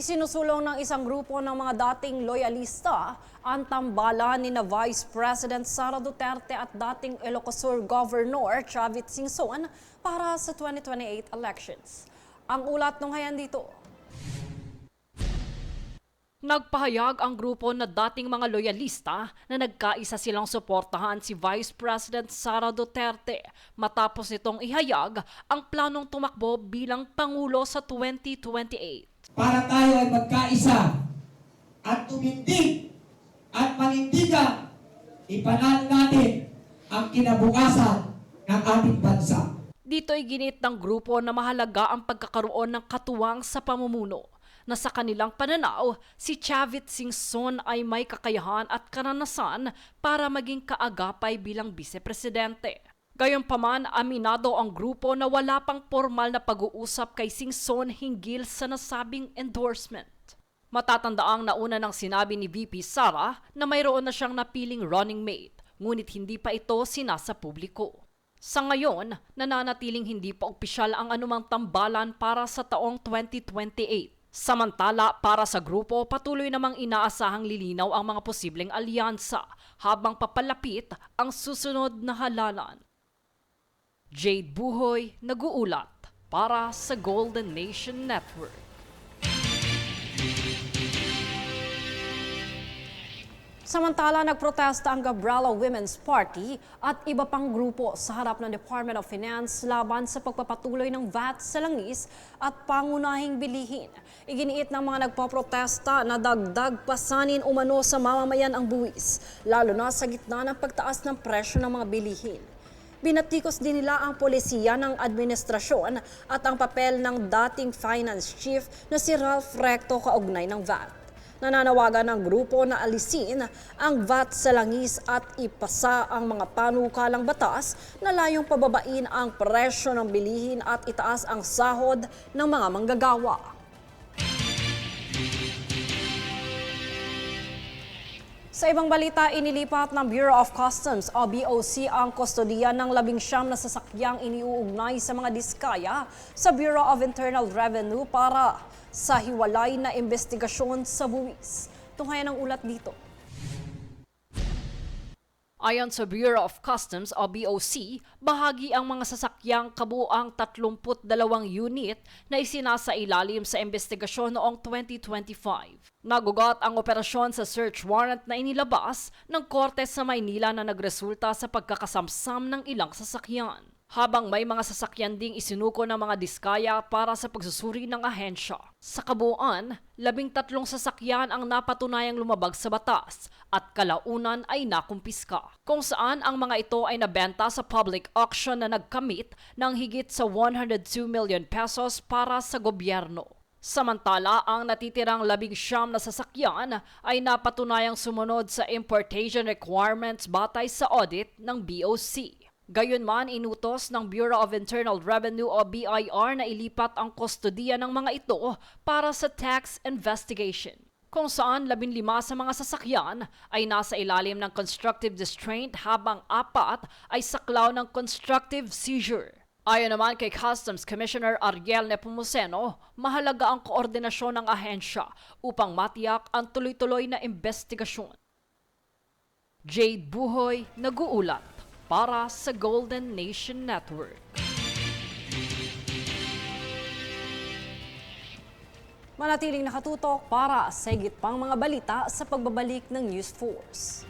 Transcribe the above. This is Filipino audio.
Isinusulong ng isang grupo ng mga dating loyalista ang tambalan ni na Vice President Sara Duterte at dating Ilocos Governor Chavit Singson para sa 2028 elections. Ang ulat ng hayan dito. Nagpahayag ang grupo na dating mga loyalista na nagkaisa silang suportahan si Vice President Sara Duterte matapos nitong ihayag ang planong tumakbo bilang Pangulo sa 2028. Para tayo ay magkaisa at tumindig at manindigan, ipanalo natin ang kinabukasan ng ating bansa. Dito ay ginit ng grupo na mahalaga ang pagkakaroon ng katuwang sa pamumuno, na sa kanilang pananaw, si Chavit Singson ay may kakayahan at karanasan para maging kaagapay bilang vice-presidente. Gayunpaman, aminado ang grupo na wala pang formal na pag-uusap kay Singson hinggil sa nasabing endorsement. Matatandaang nauna nang sinabi ni VP Sara na mayroon na siyang napiling running mate, ngunit hindi pa ito sinasa publiko. Sa ngayon, nananatiling hindi pa opisyal ang anumang tambalan para sa taong 2028. Samantala, para sa grupo, patuloy namang inaasahang lilinaw ang mga posibleng alyansa habang papalapit ang susunod na halalan. Jade Buhoy, nag-uulat para sa Golden Nation Network. Samantala, nagprotesta ang Gabrala Women's Party at iba pang grupo sa harap ng Department of Finance laban sa pagpapatuloy ng VAT sa langis at pangunahing bilihin. Iginiit ng mga nagpoprotesta na dagdag pasanin umano sa mamamayan ang buwis, lalo na sa gitna ng pagtaas ng presyo ng mga bilihin. Binatikos din nila ang polisiya ng administrasyon at ang papel ng dating finance chief na si Ralph Recto kaugnay ng VAT. Nananawagan ng grupo na alisin ang VAT sa langis at ipasa ang mga panukalang batas na layong pababain ang presyo ng bilihin at itaas ang sahod ng mga manggagawa. Sa ibang balita, inilipat ng Bureau of Customs o BOC ang kustodiya ng 19 na sasakyang iniuugnay sa mga diskaya sa Bureau of Internal Revenue para sa hiwalay na investigasyon sa buwis. Tunghayan ang ulat dito. Ayon sa Bureau of Customs o BOC, bahagi ang mga sasakyang kabuang 32 unit na isinasailalim sa investigasyon noong 2025. Nagugat ang operasyon sa search warrant na inilabas ng Korte sa Maynila na nagresulta sa pagkakasamsam ng ilang sasakyan. Habang may mga sasakyan ding isinuko ng mga diskaya para sa pagsusuri ng ahensya. Sa kabuuan, 13 sasakyan ang napatunayang lumabag sa batas at kalaunan ay nakumpiska, kung saan ang mga ito ay nabenta sa public auction na nagkamit ng higit sa 102 million pesos para sa gobyerno. Samantala, ang natitirang 19 na sasakyan ay napatunayang sumunod sa importation requirements batay sa audit ng BOC. Gayunman, inutos ng Bureau of Internal Revenue o BIR na ilipat ang kustodiya ng mga ito para sa tax investigation, kung saan 15 sa mga sasakyan ay nasa ilalim ng constructive distraint habang 4 ay saklaw ng constructive seizure. Ayon naman kay Customs Commissioner Ariel Nepomuceno, mahalaga ang koordinasyon ng ahensya upang matiyak ang tuloy-tuloy na investigasyon. Jade Buhoy, nag-uulat para sa Golden Nation Network. Manatiling nakatutok para sa higit pang mga balita sa pagbabalik ng News Force.